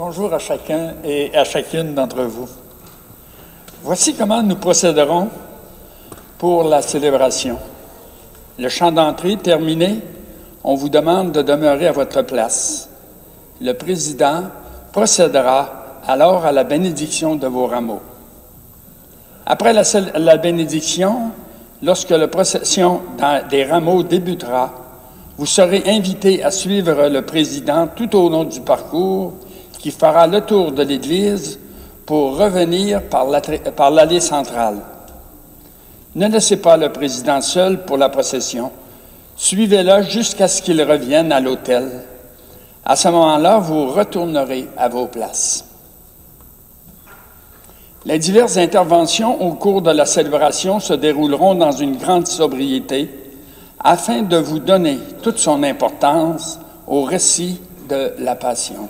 Bonjour à chacun et à chacune d'entre vous. Voici comment nous procéderons pour la célébration. Le chant d'entrée terminé, on vous demande de demeurer à votre place. Le président procédera alors à la bénédiction de vos rameaux. Après la bénédiction, lorsque la procession des rameaux débutera, vous serez invités à suivre le président tout au long du parcours qui fera le tour de l'Église pour revenir par l'allée centrale. Ne laissez pas le président seul pour la procession. Suivez-le jusqu'à ce qu'il revienne à l'autel. À ce moment-là, vous retournerez à vos places. Les diverses interventions au cours de la célébration se dérouleront dans une grande sobriété afin de vous donner toute son importance au récit de la Passion.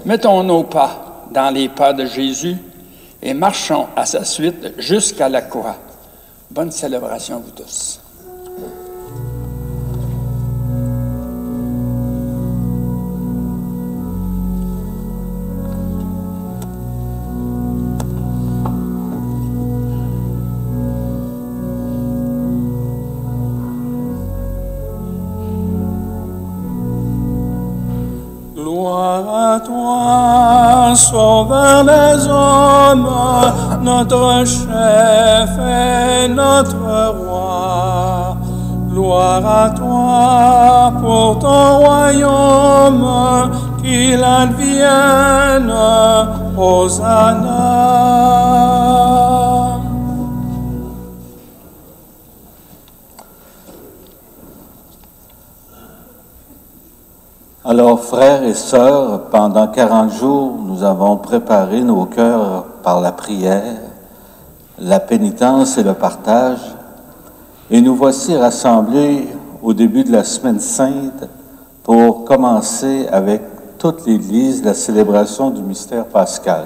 Mettons nos pas dans les pas de Jésus et marchons à sa suite jusqu'à la croix. Bonne célébration à vous tous. sauveur des hommes, notre chef et notre roi. Gloire à toi pour ton royaume, qu'il advienne, Hosanna. Alors, frères et sœurs, pendant 40 jours, nous avons préparé nos cœurs par la prière, la pénitence et le partage, et nous voici rassemblés au début de la Semaine Sainte pour commencer avec toute l'Église la célébration du mystère pascal.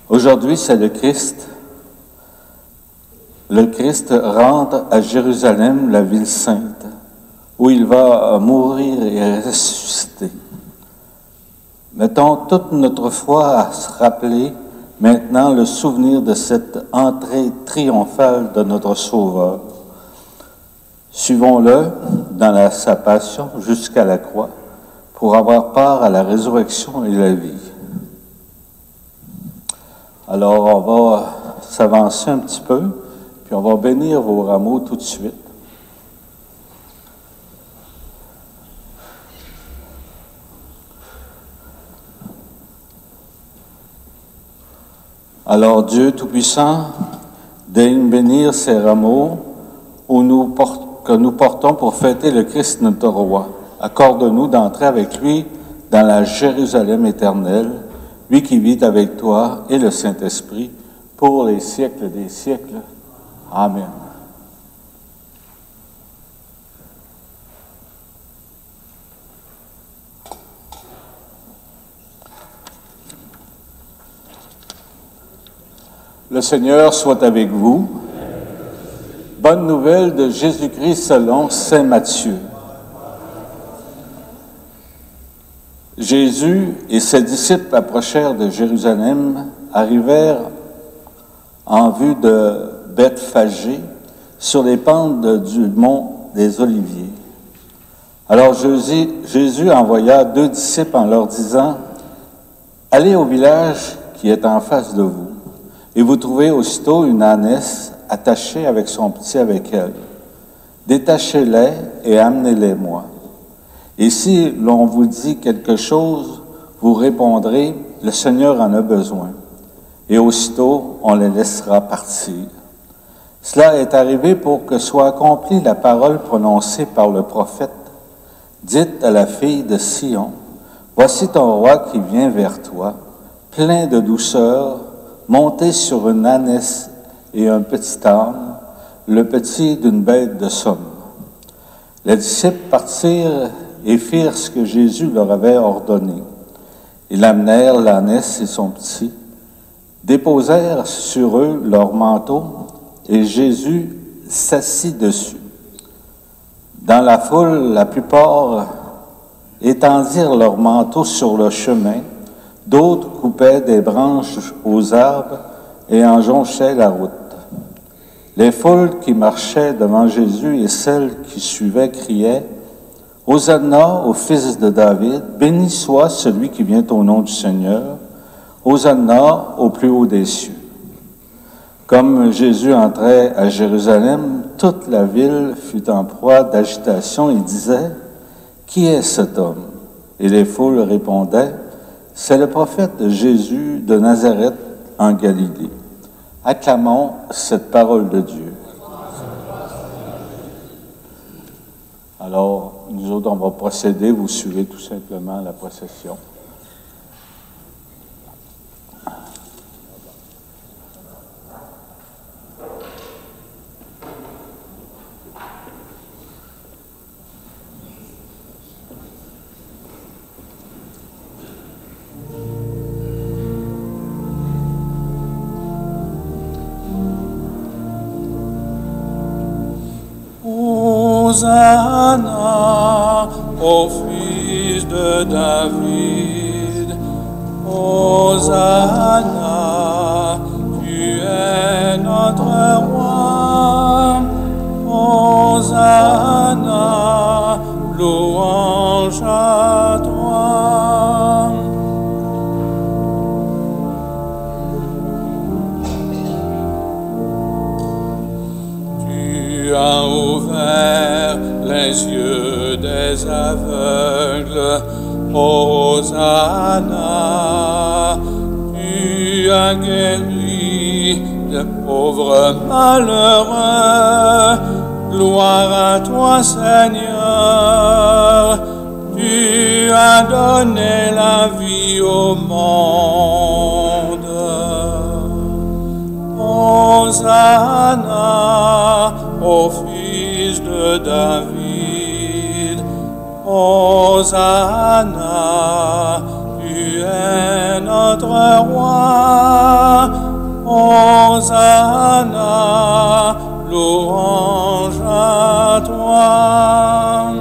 Aujourd'hui, c'est le Christ. Le Christ rentre à Jérusalem, la ville sainte, où il va mourir et ressusciter. Mettons toute notre foi à se rappeler maintenant le souvenir de cette entrée triomphale de notre Sauveur. Suivons-le dans sa passion jusqu'à la croix pour avoir part à la résurrection et la vie. Alors, on va s'avancer un petit peu, puis on va bénir vos rameaux tout de suite. Alors Dieu Tout-Puissant, daigne bénir ces rameaux que nous portons pour fêter le Christ notre Roi. Accorde-nous d'entrer avec lui dans la Jérusalem éternelle, lui qui vit avec toi et le Saint-Esprit pour les siècles des siècles. Amen. Le Seigneur soit avec vous. Bonne nouvelle de Jésus-Christ selon saint Matthieu. Jésus et ses disciples approchèrent de Jérusalem, arrivèrent en vue de Bethphagée, sur les pentes du mont des Oliviers. Alors Jésus envoya 2 disciples en leur disant, « Allez au village qui est en face de vous. Et vous trouvez aussitôt une ânesse attachée avec son petit avec elle. Détachez-les et amenez-les-moi. Et si l'on vous dit quelque chose, vous répondrez, le Seigneur en a besoin. Et aussitôt, on les laissera partir. Cela est arrivé pour que soit accomplie la parole prononcée par le prophète. Dites à la fille de Sion, voici ton roi qui vient vers toi, plein de douceur, monté sur une ânesse et un petit âne, le petit d'une bête de somme. Les disciples partirent et firent ce que Jésus leur avait ordonné. Ils amenèrent l'ânesse et son petit, déposèrent sur eux leurs manteaux, et Jésus s'assit dessus. Dans la foule, la plupart étendirent leurs manteaux sur le chemin, d'autres coupaient des branches aux arbres et en jonchaient la route. Les foules qui marchaient devant Jésus et celles qui suivaient criaient « Hosanna au Fils de David, béni soit celui qui vient au nom du Seigneur, Hosanna au plus haut des cieux. » Comme Jésus entrait à Jérusalem, toute la ville fut en proie d'agitation et disait « Qui est cet homme ?» Et les foules répondaient « C'est le prophète Jésus de Nazareth en Galilée. » Acclamons cette parole de Dieu. Alors, nous autres, on va procéder, vous suivez tout simplement la procession. Hosanna au Fils de David. Hosanna, tu es notre roi. Hosanna, louange à toi. ouvert les yeux des aveugles. Hosanna, tu as guéri de pauvres malheureux. Gloire à toi, Seigneur. Tu as donné la vie au monde. Hosanna au Fils de David. Hosanna, tu es notre roi. Hosanna, louange à toi.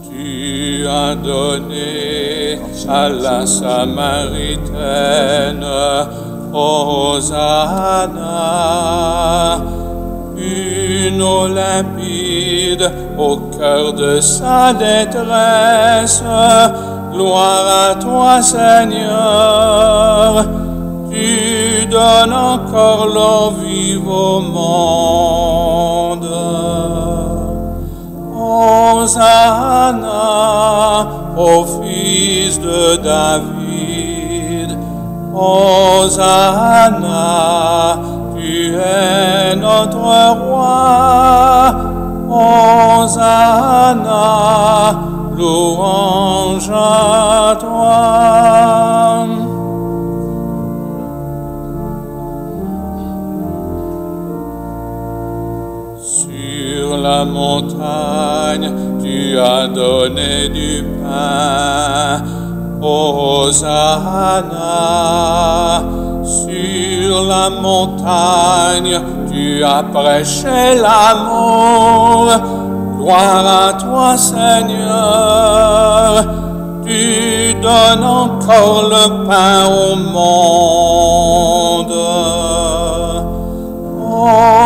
Tu as donné à la Samaritaine, Hosanna, une eau limpide au cœur de sa détresse. Gloire à toi, Seigneur. Tu donnes encore l'eau vive au monde. Hosanna au Fils de David. Hosanna, tu es notre roi. Hosanna, louange à toi. Sur la montagne, tu as donné du pain. Hosanna, sur la montagne, tu as prêché l'amour. Gloire à toi, Seigneur. Tu donnes encore le pain au monde.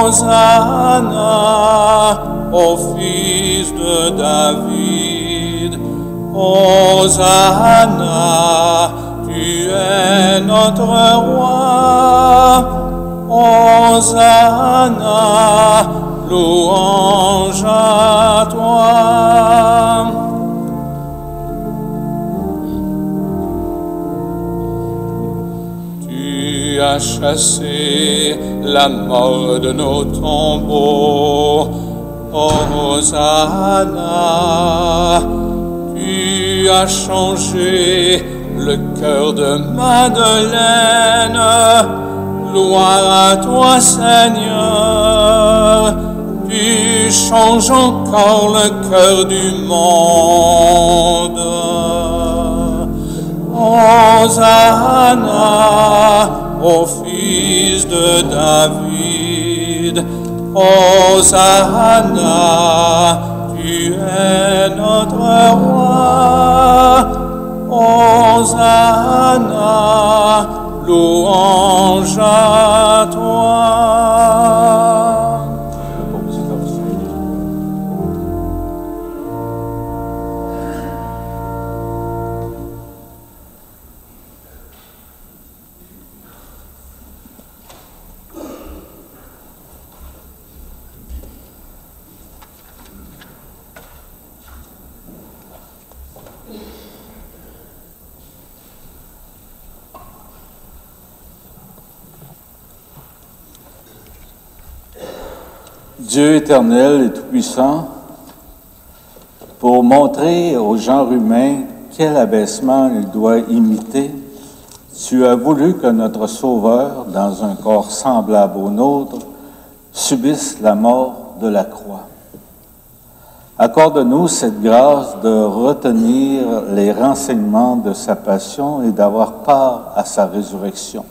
Hosanna au Fils de David. Hosanna, tu es notre roi. Hosanna, louange à toi. Tu as chassé la mort de nos tombeaux. Hosanna, tu as changé le cœur de Madeleine. Gloire à toi, Seigneur. Tu changes encore le cœur du monde. Hosanna au Fils de David. Hosanna, tu es notre roi. Hosanna, louange à toi. Dieu éternel et tout-puissant, pour montrer au genre humain quel abaissement il doit imiter, tu as voulu que notre Sauveur, dans un corps semblable au nôtre, subisse la mort de la croix. Accorde-nous cette grâce de retenir les renseignements de sa passion et d'avoir part à sa résurrection.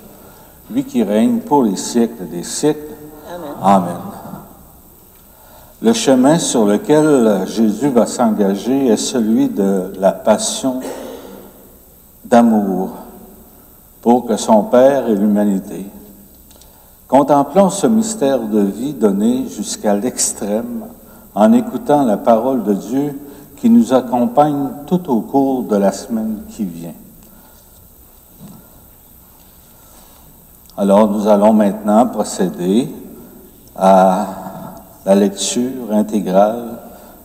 Lui qui règne pour les siècles des siècles. Amen. Amen. Le chemin sur lequel Jésus va s'engager est celui de la passion d'amour pour que son Père et l'humanité. Contemplons ce mystère de vie donné jusqu'à l'extrême en écoutant la parole de Dieu qui nous accompagne tout au cours de la semaine qui vient. Alors nous allons maintenant procéder à la lecture intégrale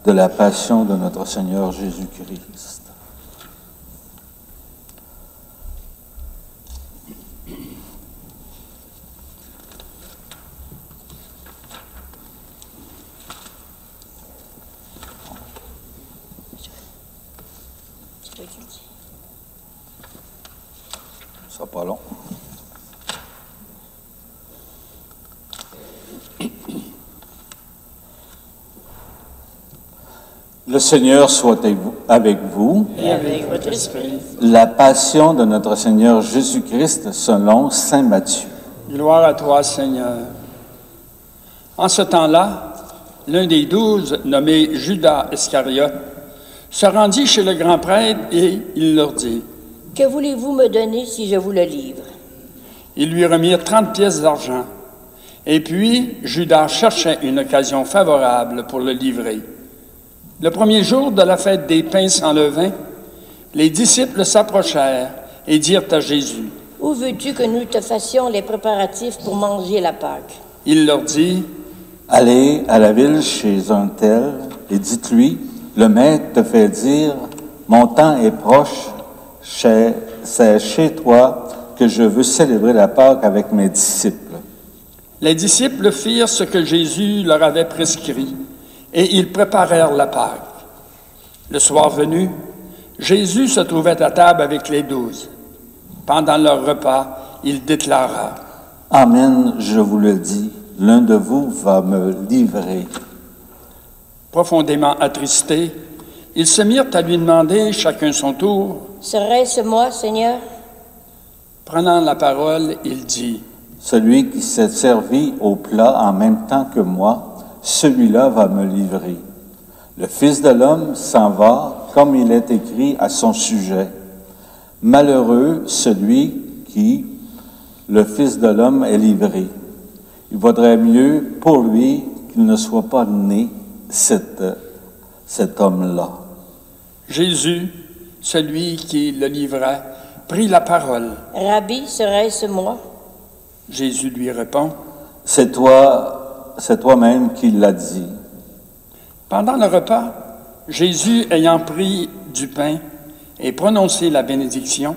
de la Passion de notre Seigneur Jésus-Christ. Ça sera pas long. Le Seigneur soit avec vous. Et avec votre esprit. La Passion de notre Seigneur Jésus-Christ selon saint Matthieu. Gloire à toi, Seigneur. En ce temps-là, l'un des 12, nommé Judas Iscariote, se rendit chez le grand prêtre et il leur dit: « Que voulez-vous me donner si je vous le livre? » Ils lui remirent 30 pièces d'argent. Et puis, Judas cherchait une occasion favorable pour le livrer. Le premier jour de la fête des pains sans levain, les disciples s'approchèrent et dirent à Jésus: « Où veux-tu que nous te fassions les préparatifs pour manger la Pâque? » Il leur dit: « Allez à la ville chez un tel et dites-lui, le maître te fait dire, mon temps est proche, c'est chez toi que je veux célébrer la Pâque avec mes disciples. » Les disciples firent ce que Jésus leur avait prescrit, et ils préparèrent la Pâque. Le soir venu, Jésus se trouvait à table avec les 12. Pendant leur repas, il déclara: « Amen, je vous le dis, l'un de vous va me livrer. » Profondément attristés, ils se mirent à lui demander, chacun son tour: « Serait-ce moi, Seigneur? » Prenant la parole, il dit: « Celui qui s'est servi au plat en même temps que moi, celui-là va me livrer. Le Fils de l'homme s'en va, comme il est écrit à son sujet. Malheureux celui qui, le Fils de l'homme, est livré. Il vaudrait mieux pour lui qu'il ne soit pas né, cet homme-là. » Jésus, celui qui le livrait, prit la parole. « Rabbi, serait-ce moi? » Jésus lui répond: « C'est toi-même qui l'as dit. » Pendant le repas, Jésus, ayant pris du pain et prononcé la bénédiction,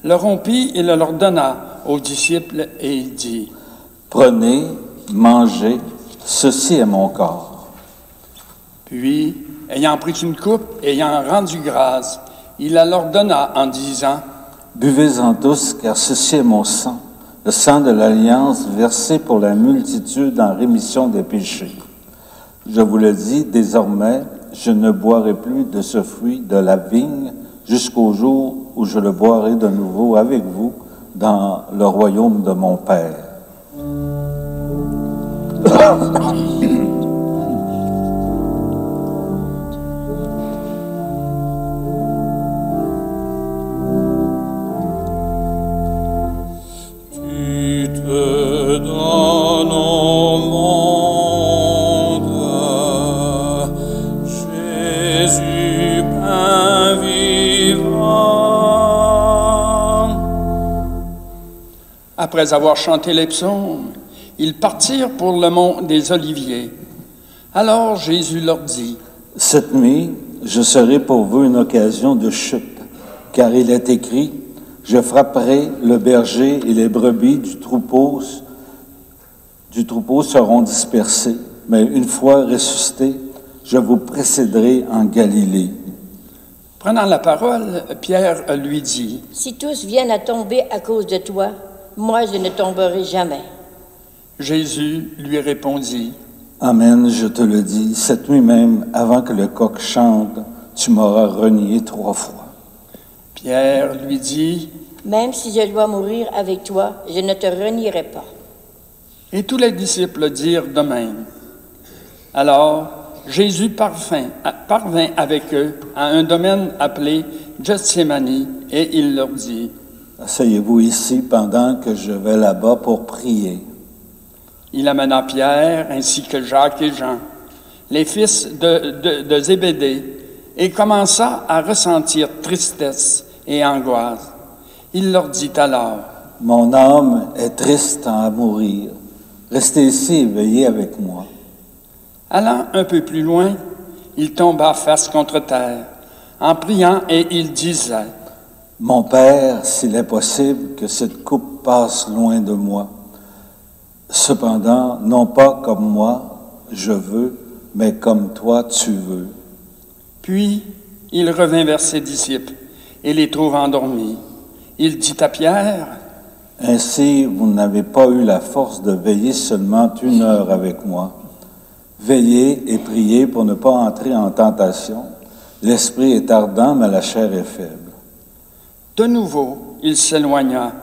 le rompit et le leur donna aux disciples et il dit: « Prenez, mangez, ceci est mon corps. » Puis, ayant pris une coupe, ayant rendu grâce, il la leur donna en disant: « Buvez-en tous, car ceci est mon sang, le sang de l'Alliance versé pour la multitude en rémission des péchés. Je vous le dis, désormais, je ne boirai plus de ce fruit de la vigne jusqu'au jour où je le boirai de nouveau avec vous dans le royaume de mon Père. » Après avoir chanté les psaumes, ils partirent pour le mont des Oliviers. Alors Jésus leur dit: « Cette nuit, je serai pour vous une occasion de chute, car il est écrit, je frapperai le berger et les brebis du troupeau seront dispersées, mais une fois ressuscité, je vous précéderai en Galilée. » Prenant la parole, Pierre lui dit: « Si tous viennent à tomber à cause de toi, moi je ne tomberai jamais. » Jésus lui répondit: « Amen, je te le dis, cette nuit même, avant que le coq chante, tu m'auras renié 3 fois. » Pierre lui dit: « Même si je dois mourir avec toi, je ne te renierai pas. » Et tous les disciples dirent de même. Alors Jésus parvint avec eux à un domaine appelé Gethsémani, et il leur dit: « Asseyez-vous ici pendant que je vais là-bas pour prier. » Il amena Pierre ainsi que Jacques et Jean, les fils de Zébédée, et commença à ressentir tristesse et angoisse. Il leur dit alors: Mon âme est triste à mourir. Restez ici et veillez avec moi. Allant un peu plus loin, il tomba face contre terre, en priant, et il disait, « Mon Père, s'il est possible que cette coupe passe loin de moi. Cependant, non pas comme moi, je veux, mais comme toi, tu veux. » Puis, il revint vers ses disciples et les trouva endormis. Il dit à Pierre, « Ainsi, vous n'avez pas eu la force de veiller seulement 1 heure avec moi. Veillez et priez pour ne pas entrer en tentation. L'esprit est ardent, mais la chair est faible. » De nouveau, il s'éloigna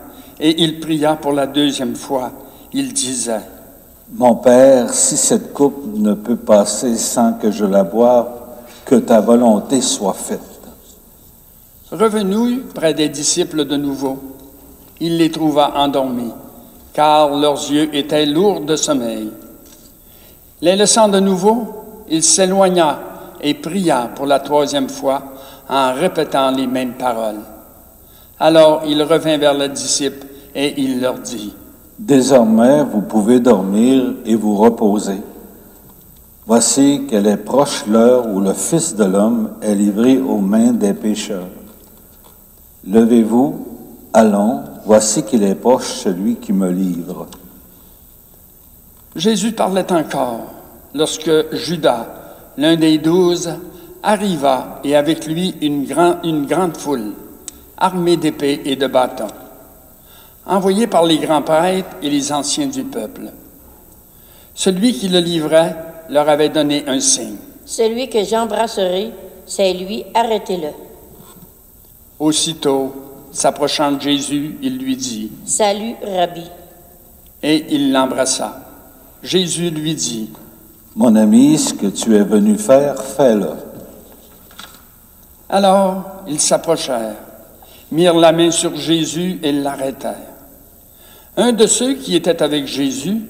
et il pria pour la 2e fois. Il disait, « Mon Père, si cette coupe ne peut passer sans que je la boive, que ta volonté soit faite. » Revenu près des disciples de nouveau, il les trouva endormis, car leurs yeux étaient lourds de sommeil. Les laissant de nouveau, il s'éloigna et pria pour la 3e fois en répétant les mêmes paroles. Alors il revint vers les disciples et il leur dit, « Désormais, vous pouvez dormir et vous reposer. Voici qu'elle est proche l'heure où le Fils de l'homme est livré aux mains des pécheurs. Levez-vous, allons, voici qu'il est proche celui qui me livre. » Jésus parlait encore lorsque Judas, l'un des 12, arriva et avec lui une grande foule, armée d'épées et de bâtons, envoyés par les grands prêtres et les anciens du peuple. Celui qui le livrait leur avait donné un signe. « Celui que j'embrasserai, c'est lui, arrêtez-le. » Aussitôt, s'approchant de Jésus, il lui dit, « Salut, Rabbi. » Et il l'embrassa. Jésus lui dit, « Mon ami, ce que tu es venu faire, fais-le. » Alors, ils s'approchèrent, mirent la main sur Jésus et l'arrêtèrent. Un de ceux qui étaient avec Jésus,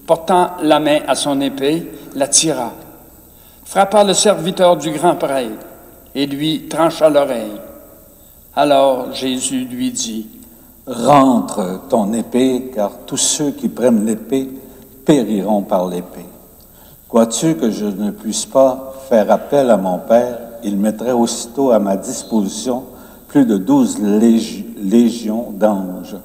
portant la main à son épée, la tira, frappa le serviteur du grand prêtre et lui trancha l'oreille. Alors Jésus lui dit, « Rentre ton épée, car tous ceux qui prennent l'épée périront par l'épée. Crois-tu que je ne puisse pas faire appel à mon Père? Il mettrait aussitôt à ma disposition plus de 12 légions d'anges.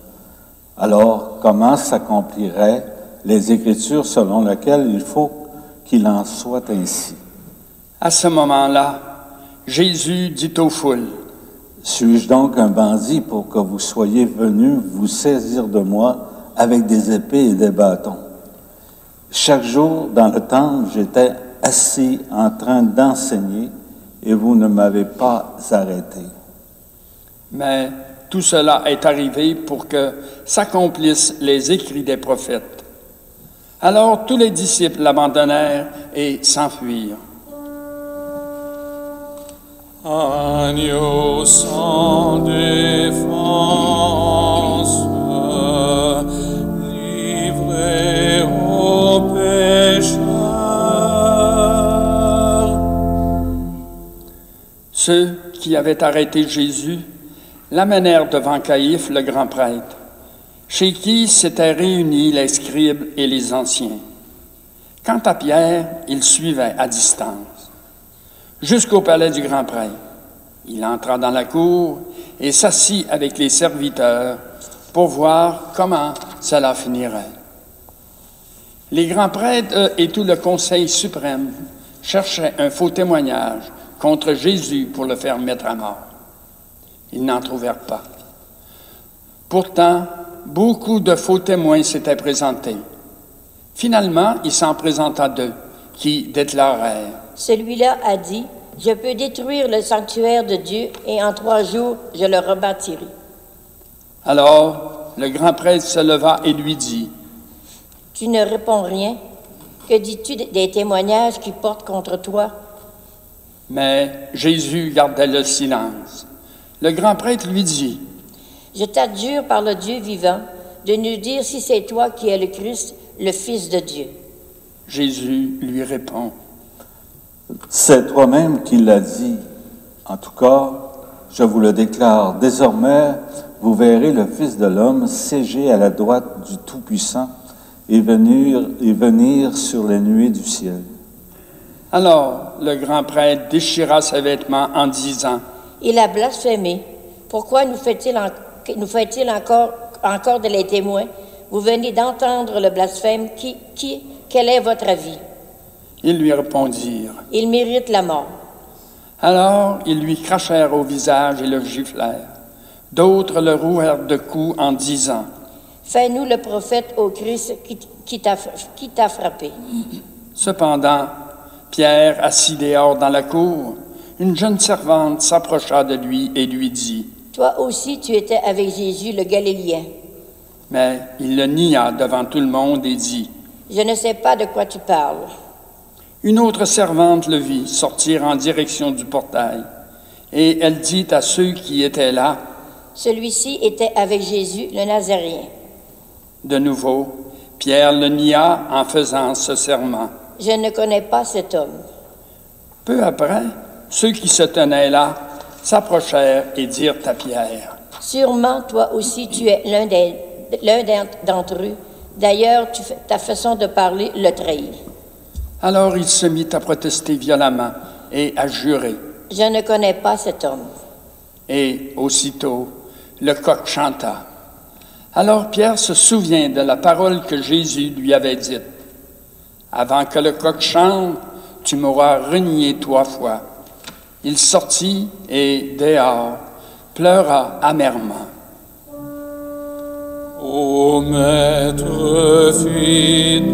Alors, comment s'accompliraient les Écritures selon lesquelles il faut qu'il en soit ainsi? » À ce moment-là, Jésus dit aux foules, « Suis-je donc un bandit pour que vous soyez venus vous saisir de moi avec des épées et des bâtons? Chaque jour, dans le temple, j'étais assis en train d'enseigner et vous ne m'avez pas arrêté. » Mais tout cela est arrivé pour que s'accomplissent les écrits des prophètes. Alors tous les disciples l'abandonnèrent et s'enfuirent. Agneau sans défense, livré aux pécheurs. Ceux qui avaient arrêté Jésus l'amenèrent devant Caïphe, le grand prêtre, chez qui s'étaient réunis les scribes et les anciens. Quant à Pierre, il suivait à distance, jusqu'au palais du grand prêtre. Il entra dans la cour et s'assit avec les serviteurs pour voir comment cela finirait. Les grands prêtres et tout le conseil suprême cherchaient un faux témoignage contre Jésus pour le faire mettre à mort. Ils n'en trouvèrent pas. Pourtant, beaucoup de faux témoins s'étaient présentés. Finalement, il s'en présenta 2 qui déclarèrent, « Celui-là a dit, je peux détruire le sanctuaire de Dieu et en 3 jours, je le rebâtirai. » Alors, le grand prêtre se leva et lui dit, « Tu ne réponds rien. Que dis-tu des témoignages qui portent contre toi? » Mais Jésus gardait le silence. Le grand prêtre lui dit, « Je t'adjure par le Dieu vivant de nous dire si c'est toi qui es le Christ, le Fils de Dieu. » Jésus lui répond, « C'est toi-même qui l'as dit. En tout cas, je vous le déclare. Désormais, vous verrez le Fils de l'homme siéger à la droite du Tout-Puissant et venir sur les nuées du ciel. » Alors le grand prêtre déchira ses vêtements en disant, « Il a blasphémé. Pourquoi nous fait-il encore de les témoins? Vous venez d'entendre le blasphème. Quel est votre avis? » Ils lui répondirent. « Il mérite la mort. » Alors ils lui crachèrent au visage et le giflèrent. D'autres le rouèrent de coups en disant, « Fais-nous le prophète au Christ qui t'a frappé. » Cependant, Pierre, assis dehors dans la cour, une jeune servante s'approcha de lui et lui dit, « Toi aussi tu étais avec Jésus le Galiléen. » Mais il le nia devant tout le monde et dit, « Je ne sais pas de quoi tu parles. » Une autre servante le vit sortir en direction du portail, et elle dit à ceux qui étaient là, « Celui-ci était avec Jésus le Nazaréen. » De nouveau, Pierre le nia en faisant ce serment. « Je ne connais pas cet homme. » Peu après, ceux qui se tenaient là s'approchèrent et dirent à Pierre, « Sûrement, toi aussi, tu es l'un d'entre eux. D'ailleurs, ta façon de parler le trahit. » Alors il se mit à protester violemment et à jurer. « Je ne connais pas cet homme. » Et aussitôt, le coq chanta. Alors Pierre se souvient de la parole que Jésus lui avait dite. « Avant que le coq chante, tu m'auras renié 3 fois. » Il sortit et, dehors, pleura amèrement. Ô Maître fidèle,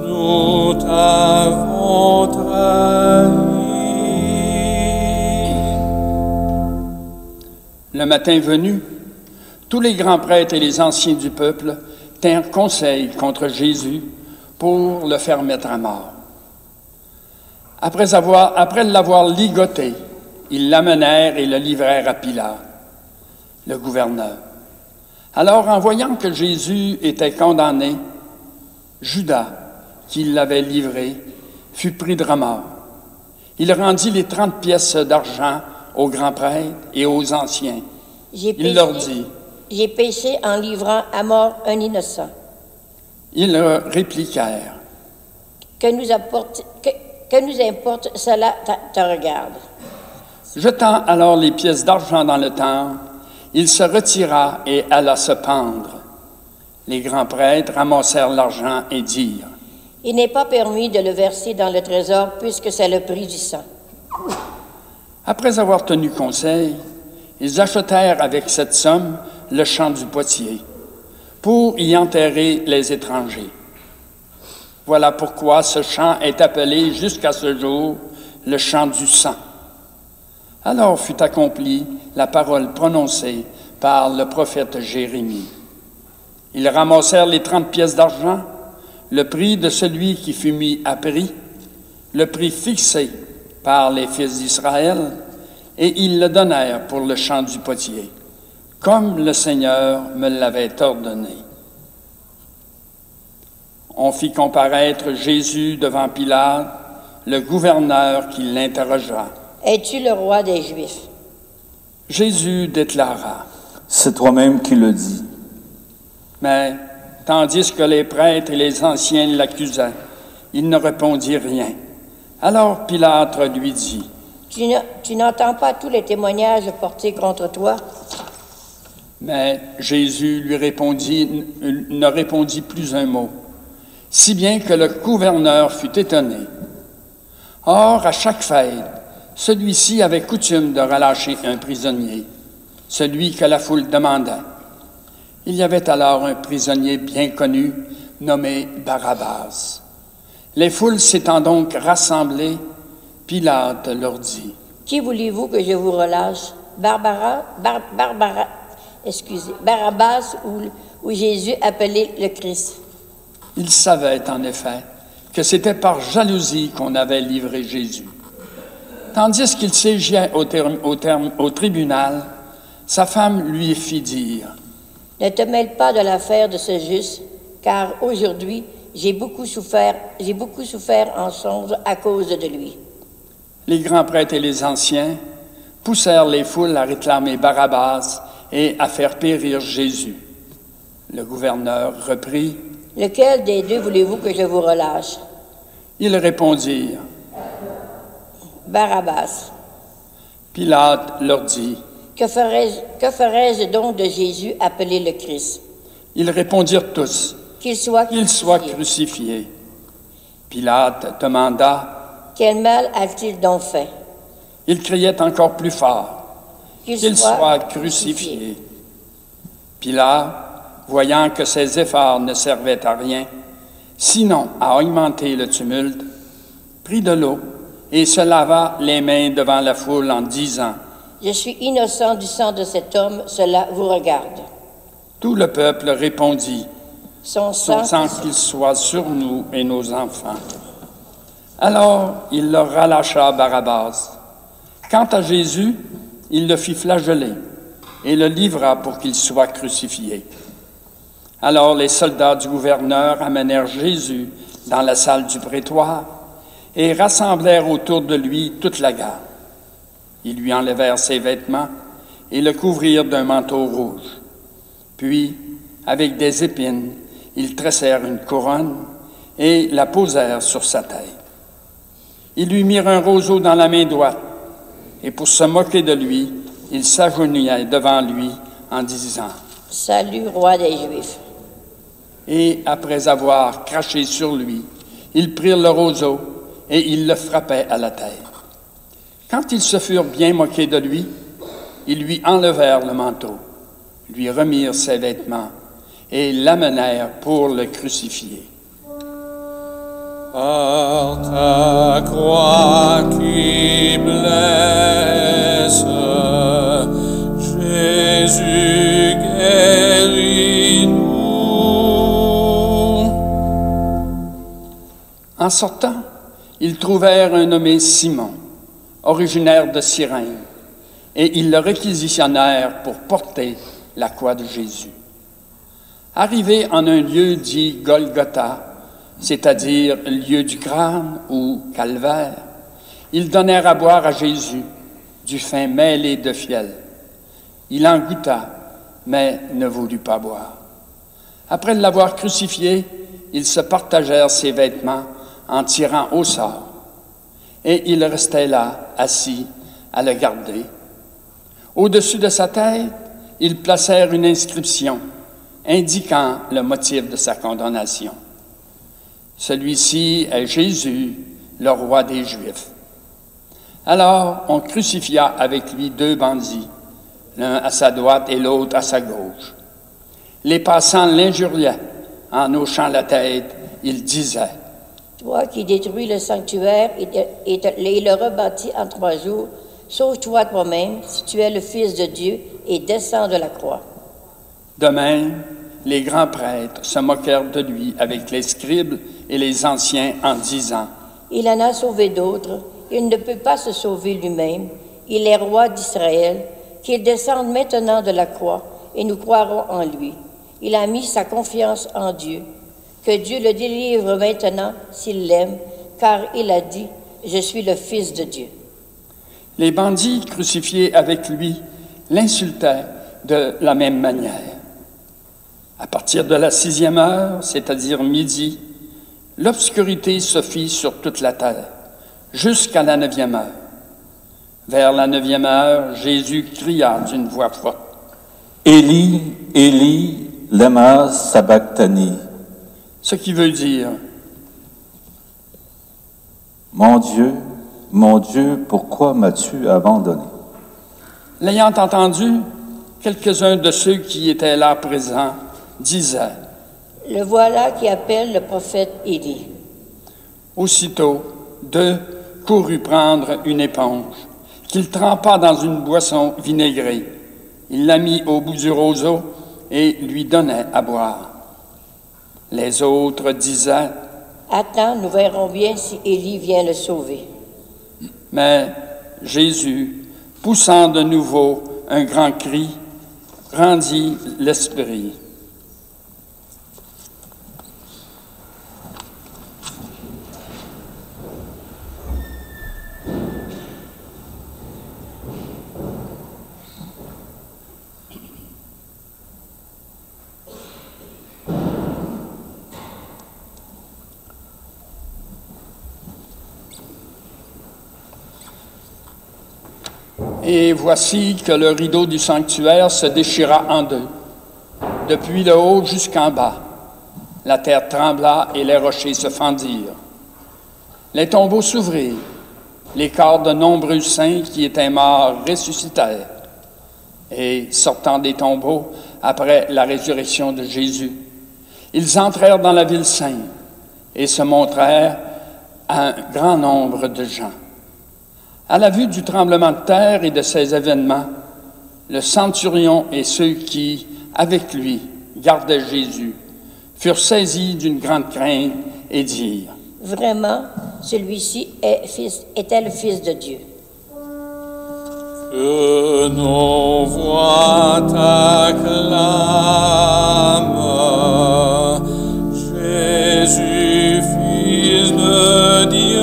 nous t'avons trahi. Le matin venu, tous les grands prêtres et les anciens du peuple tinrent conseil contre Jésus pour le faire mettre à mort. Après l'avoir ligoté, ils l'amenèrent et le livrèrent à Pilate, le gouverneur. Alors, en voyant que Jésus était condamné, Judas, qui l'avait livré, fut pris de remords. Il rendit les 30 pièces d'argent aux grands prêtres et aux anciens. Il leur dit, « J'ai péché en livrant à mort un innocent. » Ils leur répliquèrent, « Que nous importe, cela te regarde. » Jetant alors les pièces d'argent dans le temple, il se retira et alla se pendre. Les grands prêtres ramassèrent l'argent et dirent, « Il n'est pas permis de le verser dans le trésor puisque c'est le prix du sang. » Après avoir tenu conseil, ils achetèrent avec cette somme le champ du potier pour y enterrer les étrangers. Voilà pourquoi ce champ est appelé jusqu'à ce jour le champ du sang. Alors fut accomplie la parole prononcée par le prophète Jérémie. Ils ramassèrent les 30 pièces d'argent, le prix de celui qui fut mis à prix, le prix fixé par les fils d'Israël, et ils le donnèrent pour le champ du potier, comme le Seigneur me l'avait ordonné. On fit comparaître Jésus devant Pilate, le gouverneur qui l'interrogea. « Es-tu le roi des Juifs? » Jésus déclara. « C'est toi-même qui le dis. » Mais, tandis que les prêtres et les anciens l'accusaient, il ne répondit rien. Alors Pilate lui dit, « Tu n'entends pas tous les témoignages portés contre toi? » Mais Jésus ne répondit plus un mot, si bien que le gouverneur fut étonné. Or, à chaque fête, celui-ci avait coutume de relâcher un prisonnier, celui que la foule demandait. Il y avait alors un prisonnier bien connu, nommé Barabbas. Les foules s'étant donc rassemblées, Pilate leur dit, « Qui voulez-vous que je vous relâche? Barabbas ou Jésus appelé le Christ? » Il savait en effet que c'était par jalousie qu'on avait livré Jésus. Tandis qu'il siégeait au tribunal, sa femme lui fit dire, « Ne te mêle pas de l'affaire de ce juste, car aujourd'hui j'ai beaucoup souffert en songe à cause de lui. » Les grands prêtres et les anciens poussèrent les foules à réclamer Barabbas et à faire périr Jésus. Le gouverneur reprit. « Lequel des deux voulez-vous que je vous relâche? » Ils répondirent. « Barabbas. » Pilate leur dit. Que ferais-je donc de Jésus appelé le Christ? Ils répondirent tous. Qu'il soit crucifié. Pilate demanda. Quel mal a-t-il donc fait? Il criait encore plus fort. Qu'il soit crucifié. Pilate, voyant que ses efforts ne servaient à rien, sinon à augmenter le tumulte, prit de l'eau et se lava les mains devant la foule en disant. Je suis innocent du sang de cet homme, cela vous regarde. Tout le peuple répondit. Son sang qu'il soit sur nous et nos enfants. Alors il leur relâcha Barabbas. Quant à Jésus, il le fit flageller et le livra pour qu'il soit crucifié. Alors les soldats du gouverneur amenèrent Jésus dans la salle du prétoire et rassemblèrent autour de lui toute la garde. Ils lui enlevèrent ses vêtements et le couvrirent d'un manteau rouge. Puis, avec des épines, ils tressèrent une couronne et la posèrent sur sa tête. Ils lui mirent un roseau dans la main droite, et pour se moquer de lui, ils s'agenouillaient devant lui en disant « Salut, roi des Juifs !» Et après avoir craché sur lui, ils prirent le roseau et ils le frappaient à la tête. Quand ils se furent bien moqués de lui, ils lui enlevèrent le manteau, lui remirent ses vêtements et l'amenèrent pour le crucifier. Par ta croix qui blesse, Jésus guéris-nous. En sortant, ils trouvèrent un nommé Simon, originaire de Cyrène, et ils le réquisitionnèrent pour porter la croix de Jésus. Arrivé en un lieu dit Golgotha, c'est-à-dire lieu du crâne ou calvaire, ils donnèrent à boire à Jésus du vin mêlé de fiel. Il en goûta, mais ne voulut pas boire. Après l'avoir crucifié, ils se partagèrent ses vêtements en tirant au sort, et il restait là, assis, à le garder. Au-dessus de sa tête, ils placèrent une inscription indiquant le motif de sa condamnation. Celui-ci est Jésus, le roi des Juifs. Alors on crucifia avec lui 2 bandits, l'un à sa droite et l'autre à sa gauche. Les passants l'injuriaient. En hochant la tête, ils disaient « Toi qui détruis le sanctuaire et le rebâtis en 3 jours, sauve-toi toi-même si tu es le Fils de Dieu et descends de la croix. » De même, les grands prêtres se moquèrent de lui avec les scribes et les anciens en disant « Il en a sauvé d'autres, il ne peut pas se sauver lui-même, il est roi d'Israël, qu'il descende maintenant de la croix et nous croirons en lui. Il a mis sa confiance en Dieu. Que Dieu le délivre maintenant s'il l'aime, car il a dit « Je suis le Fils de Dieu ». Les bandits crucifiés avec lui l'insultaient de la même manière. À partir de la 6e heure, c'est-à-dire midi, l'obscurité se fit sur toute la terre, jusqu'à la 9e heure. Vers la 9e heure, Jésus cria d'une voix forte. « Élie, Élie, lema sabachthani » ce qui veut dire « Mon Dieu, pourquoi m'as-tu abandonné » L'ayant entendu, quelques-uns de ceux qui étaient là présents disaient « Le voilà qui appelle le prophète Élie. » Aussitôt, 2 courut prendre une éponge, qu'il trempa dans une boisson vinaigrée. Il la mit au bout du roseau et lui donnait à boire. Les autres disaient « Attends, nous verrons bien si Élie vient le sauver. » Mais Jésus, poussant de nouveau un grand cri, rendit l'esprit. Et voici que le rideau du sanctuaire se déchira en deux, depuis le haut jusqu'en bas. La terre trembla et les rochers se fendirent. Les tombeaux s'ouvrirent. Les corps de nombreux saints qui étaient morts ressuscitèrent. Et sortant des tombeaux, après la résurrection de Jésus, ils entrèrent dans la ville sainte et se montrèrent à un grand nombre de gens. À la vue du tremblement de terre et de ces événements, le centurion et ceux qui, avec lui, gardaient Jésus, furent saisis d'une grande crainte et dirent: Vraiment, celui-ci était le Fils de Dieu. Que nos voix t'acclament, Jésus, Fils de Dieu.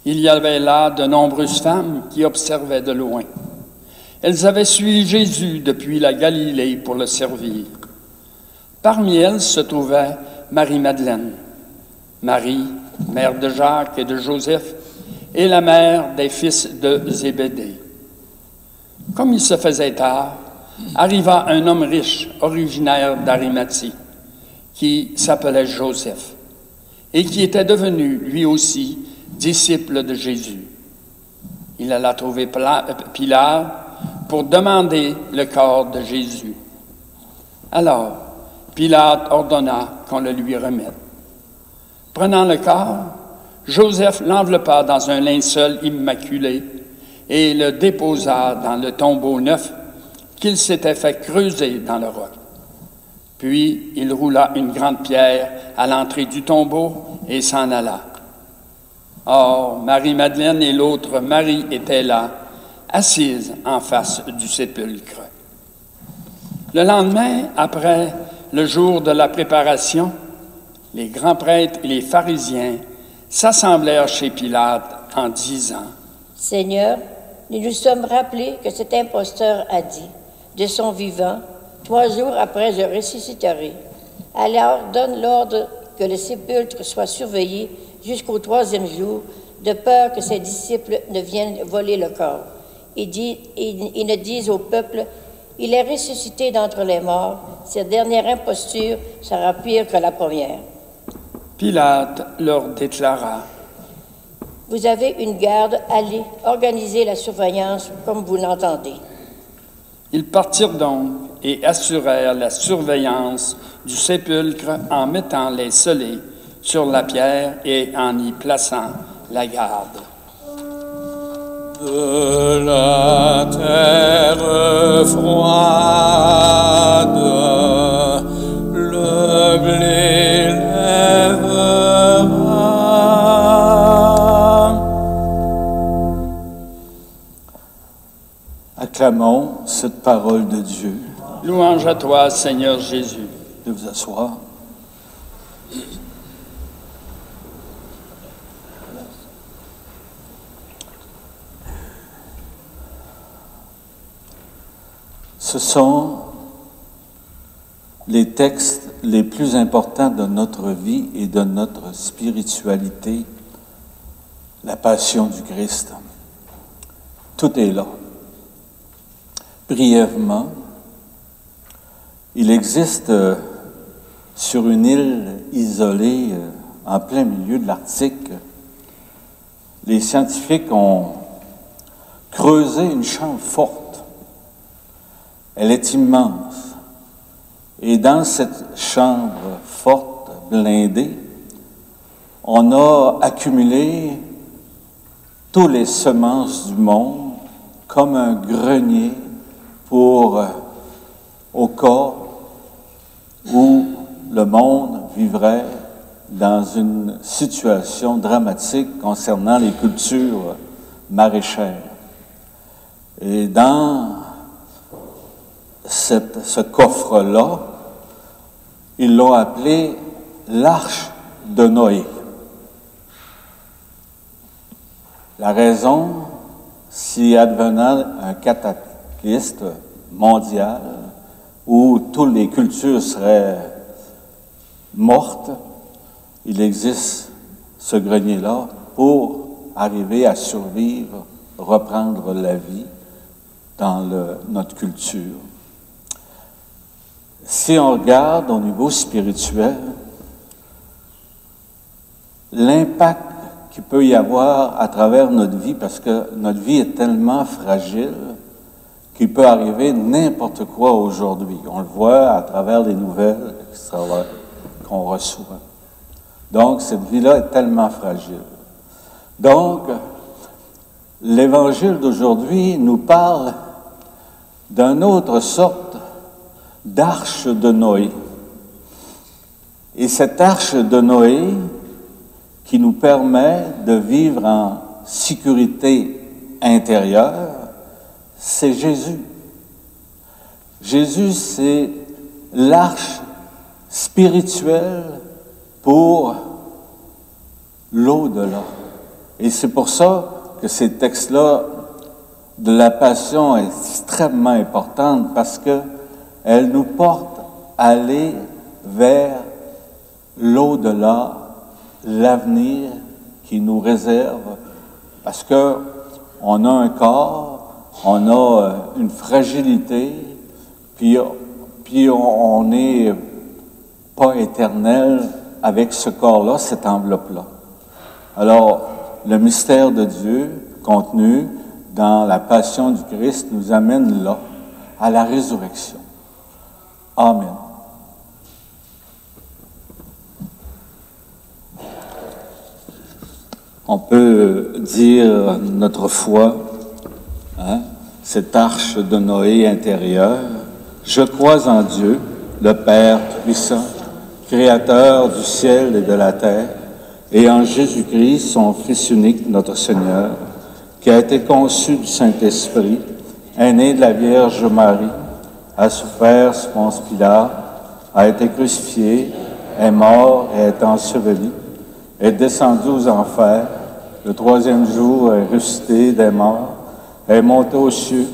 Il y avait là de nombreuses femmes qui observaient de loin. Elles avaient suivi Jésus depuis la Galilée pour le servir. Parmi elles se trouvait Marie-Madeleine, Marie, mère de Jacques et de Joseph, et la mère des fils de Zébédée. Comme il se faisait tard, arriva un homme riche, originaire d'Arimathie, qui s'appelait Joseph, et qui était devenu, lui aussi, disciple de Jésus. Il alla trouver Pilate pour demander le corps de Jésus. Alors, Pilate ordonna qu'on le lui remette. Prenant le corps, Joseph l'enveloppa dans un linceul immaculé et le déposa dans le tombeau neuf qu'il s'était fait creuser dans le roc. Puis il roula une grande pierre à l'entrée du tombeau et s'en alla. Or, Marie-Madeleine et l'autre Marie étaient là, assises en face du sépulcre. Le lendemain, après le jour de la préparation, les grands prêtres et les pharisiens s'assemblèrent chez Pilate en disant: Seigneur, nous nous sommes rappelés que cet imposteur a dit, de son vivant, 3 jours après je ressusciterai. Alors donne l'ordre que le sépulcre soit surveillé jusqu'au 3e jour, de peur que ses disciples ne viennent voler le corps. Ils ne disent au peuple: il est ressuscité d'entre les morts, cette dernière imposture sera pire que la première. Pilate leur déclara: Vous avez une garde, allez, organisez la surveillance comme vous l'entendez. Ils partirent donc et assurèrent la surveillance du sépulcre en mettant les scellés sur la pierre et en y plaçant la garde. De la terre froide, le blé lèvera. Acclamons cette parole de Dieu. Louange à toi, Seigneur Jésus. De vous asseoir. Ce sont les textes les plus importants de notre vie et de notre spiritualité, la passion du Christ. Tout est là. Brièvement, il existe sur une île isolée, en plein milieu de l'Arctique, les scientifiques ont creusé une chambre forte. Elle est immense. Et dans cette chambre forte, blindée, on a accumulé toutes les semences du monde comme un grenier au cas où le monde vivrait dans une situation dramatique concernant les cultures maraîchères. Et dans ce coffre-là, ils l'ont appelé l'arche de Noé. La raison, si advenant un cataclysme mondial où toutes les cultures seraient mortes, il existe ce grenier-là pour arriver à survivre, reprendre la vie dans notre culture. Si on regarde au niveau spirituel, l'impact qu'il peut y avoir à travers notre vie, parce que notre vie est tellement fragile qu'il peut arriver n'importe quoi aujourd'hui. On le voit à travers les nouvelles qu'on reçoit. Donc, cette vie-là est tellement fragile. Donc, l'Évangile d'aujourd'hui nous parle d'une autre sorte d'arche de Noé. Et cette arche de Noé qui nous permet de vivre en sécurité intérieure, c'est Jésus. Jésus, c'est l'arche spirituelle pour l'au-delà. Et c'est pour ça que ces textes-là de la Passion est extrêmement importante parce que elle nous porte à aller vers l'au-delà, l'avenir qui nous réserve, parce que on a un corps, on a une fragilité, puis on n'est pas éternel avec ce corps-là, cette enveloppe-là. Alors, le mystère de Dieu contenu dans la passion du Christ nous amène là, à la résurrection. Amen. On peut dire notre foi, cette arche de Noé intérieure. Je crois en Dieu, le Père puissant, Créateur du ciel et de la terre, et en Jésus-Christ, son Fils unique, notre Seigneur, qui a été conçu du Saint-Esprit, est né de la Vierge Marie, a souffert sous Ponce Pilate, a été crucifié, est mort et est enseveli, est descendu aux enfers, le troisième jour est ressuscité des morts, est monté aux cieux,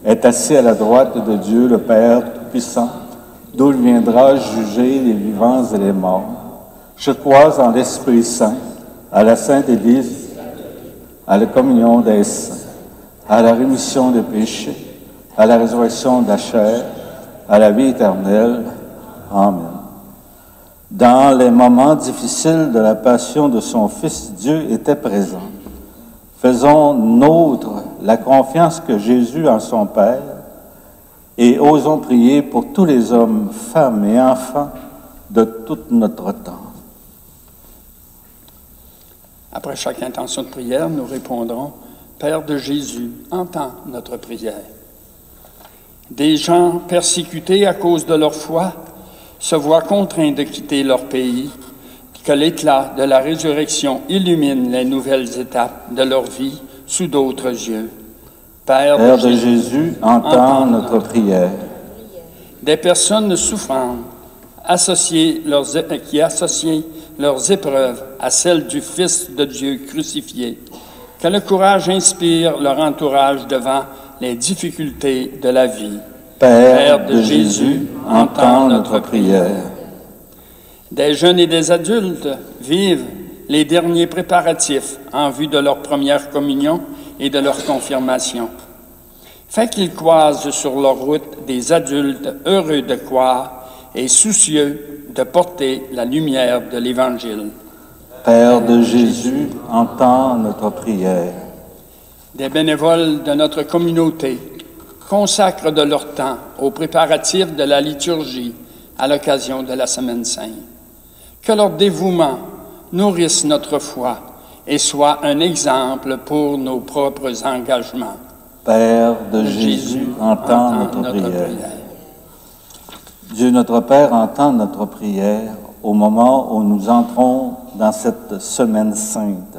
est assis à la droite de Dieu, le Père Tout-Puissant, d'où il viendra juger les vivants et les morts. Je crois en l'Esprit Saint, à la Sainte Église, à la communion des saints, à la rémission des péchés, à la résurrection de la chair, à la vie éternelle. Amen. Dans les moments difficiles de la passion de son Fils, Dieu était présent. Faisons nôtre la confiance que Jésus en son Père et osons prier pour tous les hommes, femmes et enfants de tout notre temps. Après chaque intention de prière, nous répondrons, Père de Jésus, entends notre prière. Des gens persécutés à cause de leur foi se voient contraints de quitter leur pays, que l'éclat de la résurrection illumine les nouvelles étapes de leur vie sous d'autres yeux. Père de Jésus, entends notre prière. Des personnes souffrantes qui associent leurs épreuves à celles du Fils de Dieu crucifié, que le courage inspire leur entourage devant les difficultés de la vie. Père de Jésus, entends notre prière. Des jeunes et des adultes vivent les derniers préparatifs en vue de leur première communion et de leur confirmation. Fait qu'ils croisent sur leur route des adultes heureux de croire et soucieux de porter la lumière de l'Évangile. Père de Jésus, entends notre prière. Des bénévoles de notre communauté consacrent de leur temps aux préparatifs de la liturgie à l'occasion de la Semaine Sainte. Que leur dévouement nourrisse notre foi et soit un exemple pour nos propres engagements. Père de Jésus, entends notre prière. Dieu notre Père entend notre prière au moment où nous entrons dans cette Semaine Sainte.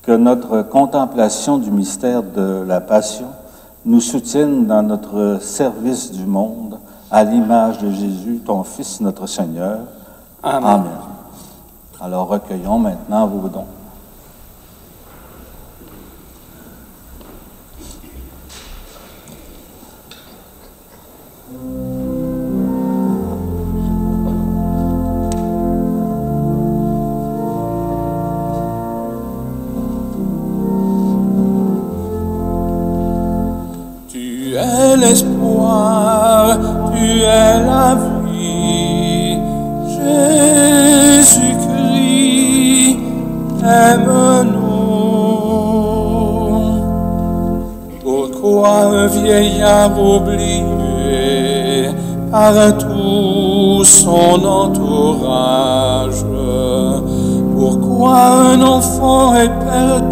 Que notre contemplation du mystère de la Passion nous soutienne dans notre service du monde à l'image de Jésus, ton Fils, notre Seigneur. Amen. Amen. Alors recueillons maintenant vos dons. es l'espoir, tu es la vie. Jésus-Christ, aime-nous. Pourquoi un vieillard oublié par tout son entourage? Pourquoi un enfant est perdu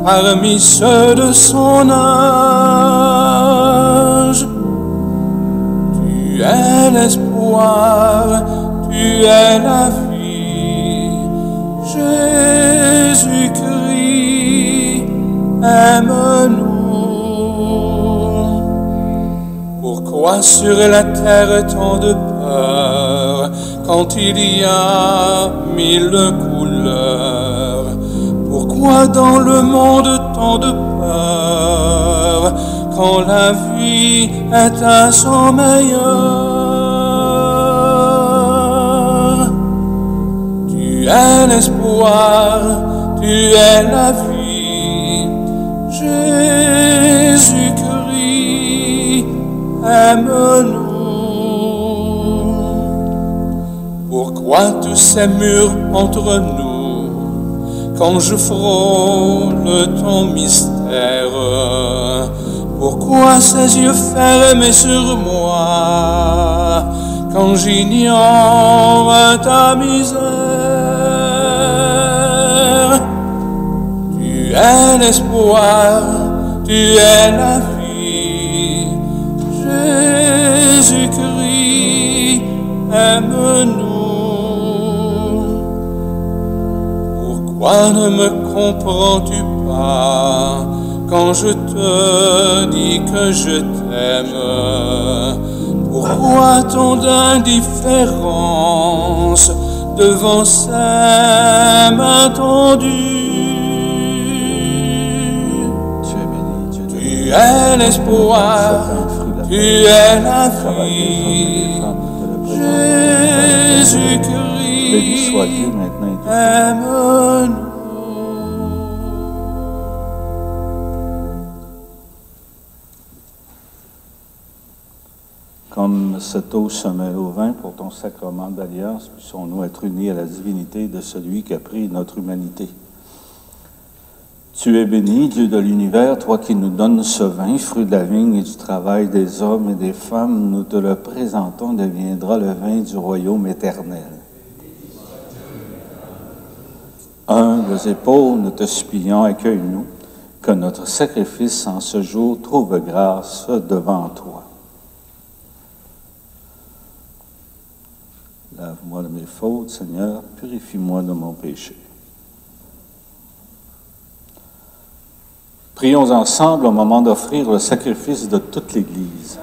parmi ceux de son âge? Tu es l'espoir, tu es la vie. Jésus-Christ, aime-nous. Pourquoi sur la terre tant de peur quand il y a mille couleurs? Pourquoi dans le monde tant de peur quand la vie est à son meilleur? Tu es l'espoir, tu es la vie. Jésus-Christ, aime-nous. Pourquoi tous ces murs entre nous quand je frôle ton mystère? Pourquoi ces yeux fermés sur moi quand j'ignore ta misère? Tu es l'espoir, tu es la vie. Jésus-Christ, aime-nous. Pourquoi ne me comprends-tu pas quand je te dis que je t'aime? Pourquoi tant d'indifférence devant ces mains tendues? Tu es l'espoir, tu es la vie. Jésus-Christ, aime-nous. Comme cette eau se mêle au vin pour ton sacrement d'alliance, puissions-nous être unis à la divinité de celui qui a pris notre humanité. Tu es béni, Dieu de l'univers, toi qui nous donnes ce vin, fruit de la vigne et du travail des hommes et des femmes, nous te le présentons, deviendra le vin du royaume éternel. Humbles et pauvres, nous te supplions, accueille-nous, que notre sacrifice en ce jour trouve grâce devant toi. Lave-moi de mes fautes, Seigneur, purifie-moi de mon péché. Prions ensemble au moment d'offrir le sacrifice de toute l'Église.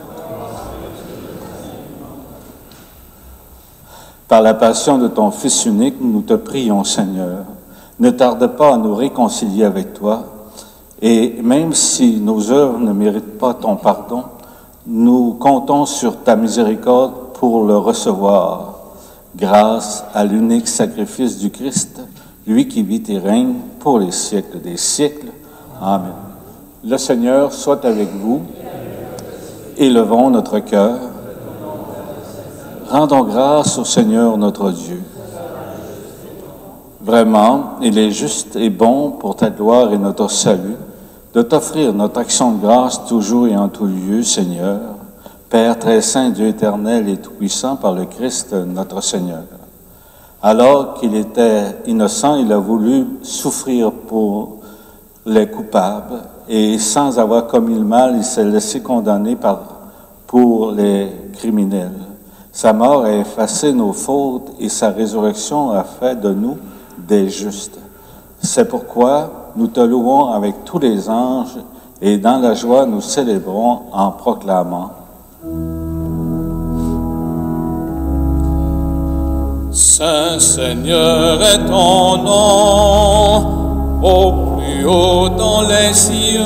Par la passion de ton Fils unique, nous te prions, Seigneur. Ne tarde pas à nous réconcilier avec toi, et même si nos œuvres ne méritent pas ton pardon, nous comptons sur ta miséricorde pour le recevoir, grâce à l'unique sacrifice du Christ, lui qui vit et règne pour les siècles des siècles. Amen. Le Seigneur soit avec vous. Élevons notre cœur. Rendons grâce au Seigneur notre Dieu. Vraiment, il est juste et bon pour ta gloire et notre salut de t'offrir notre action de grâce toujours et en tout lieu, Seigneur, Père très saint, Dieu éternel et tout-puissant par le Christ notre Seigneur. Alors qu'il était innocent, il a voulu souffrir pour les coupables et sans avoir commis le mal, il s'est laissé condamner pour les criminels. Sa mort a effacé nos fautes et sa résurrection a fait de nous des justes. C'est pourquoi nous te louons avec tous les anges et dans la joie nous célébrons en proclamant. Saint Seigneur est ton nom, au plus haut dans les cieux.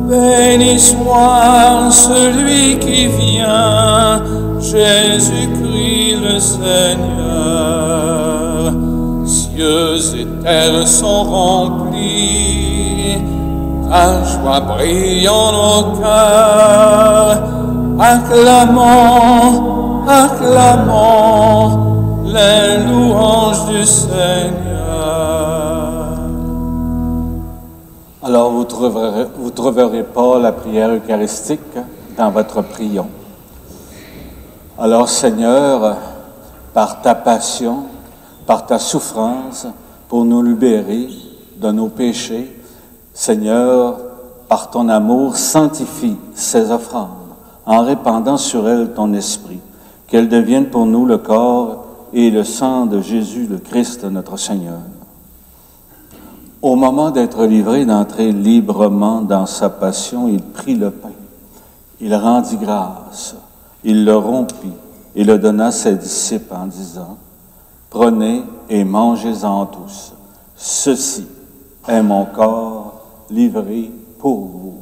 Béni soit celui qui vient, Jésus-Christ le Seigneur. Cieux et terre sont remplis ta joie brille en nos cœurs. Acclamons, acclamons les louanges du Seigneur. Alors vous trouverez pas la prière eucharistique dans votre prion. Alors Seigneur, par ta passion, par ta souffrance, pour nous libérer de nos péchés, Seigneur, par ton amour, sanctifie ces offrandes en répandant sur elles ton esprit, qu'elles deviennent pour nous le corps et le sang de Jésus, le Christ, notre Seigneur. Au moment d'être livré, d'entrer librement dans sa passion, il prit le pain, il rendit grâce, il le rompit et le donna à ses disciples en disant, « Prenez et mangez-en tous. Ceci est mon corps livré pour vous. »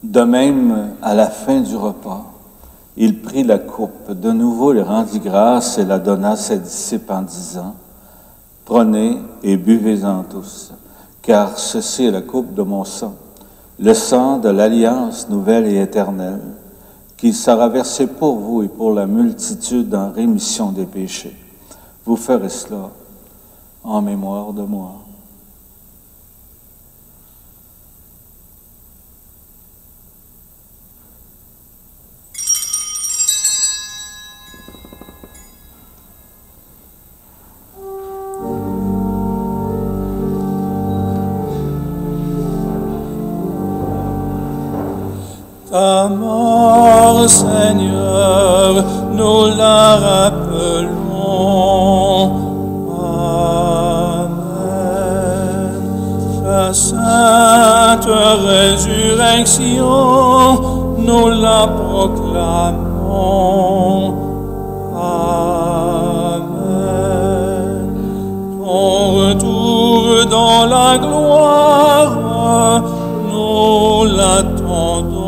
De même, à la fin du repas, il prit la coupe, de nouveau il rendit grâce et la donna à ses disciples en disant, « Prenez et buvez-en tous, car ceci est la coupe de mon sang, le sang de l'alliance nouvelle et éternelle, qui sera versé pour vous et pour la multitude en rémission des péchés. Vous ferez cela en mémoire de moi. » Ta mort, Seigneur, nous la rappelons. Amen. Ta sainte résurrection, nous la proclamons. Amen. Ton retour dans la gloire, nous l'attendons.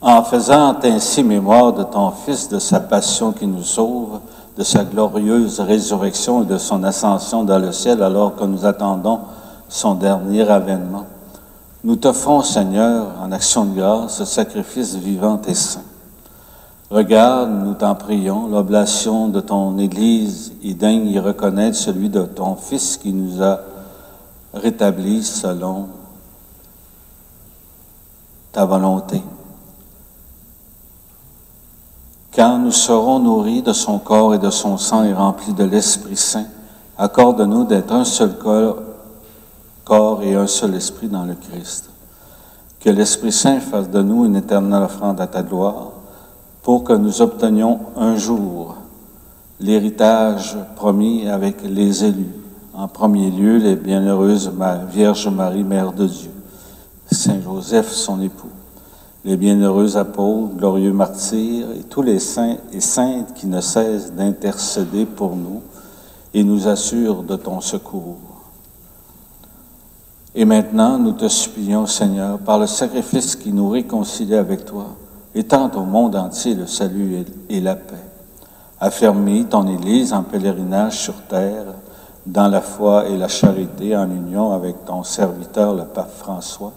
En faisant ainsi mémoire de ton Fils, de sa passion qui nous sauve, de sa glorieuse résurrection et de son ascension dans le ciel, alors que nous attendons son dernier avènement, nous t'offrons, Seigneur, en action de grâce, ce sacrifice vivant et saint. Regarde, nous t'en prions, l'oblation de ton Église et daigne y reconnaître celui de ton Fils qui nous a rétablis selon ta volonté. Quand nous serons nourris de son corps et de son sang et remplis de l'Esprit Saint, accorde-nous d'être un seul corps et un seul esprit dans le Christ. Que l'Esprit Saint fasse de nous une éternelle offrande à ta gloire, pour que nous obtenions un jour l'héritage promis avec les élus. En premier lieu, les bienheureuses Vierge Marie, Mère de Dieu, Saint Joseph, son époux, les bienheureux apôtres, glorieux martyrs, et tous les saints et saintes qui ne cessent d'intercéder pour nous et nous assurent de ton secours. Et maintenant, nous te supplions, Seigneur, par le sacrifice qui nous réconcilie avec toi, étends au monde entier le salut et la paix. Affermis ton Église en pèlerinage sur terre, dans la foi et la charité, en union avec ton serviteur, le pape François,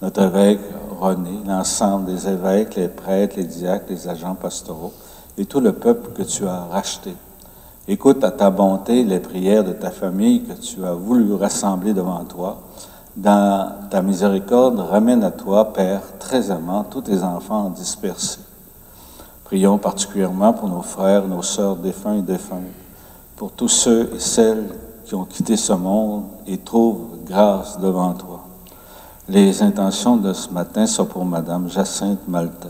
notre évêque René, l'ensemble des évêques, les prêtres, les diacres, les agents pastoraux et tout le peuple que tu as racheté. Écoute à ta bonté les prières de ta famille que tu as voulu rassembler devant toi. Dans ta miséricorde, ramène à toi, Père, très aimant, tous tes enfants dispersés. Prions particulièrement pour nos frères, nos sœurs défunts et défuntes, pour tous ceux et celles qui ont quitté ce monde et trouvent grâce devant toi. Les intentions de ce matin sont pour Madame Jacinthe Maltais.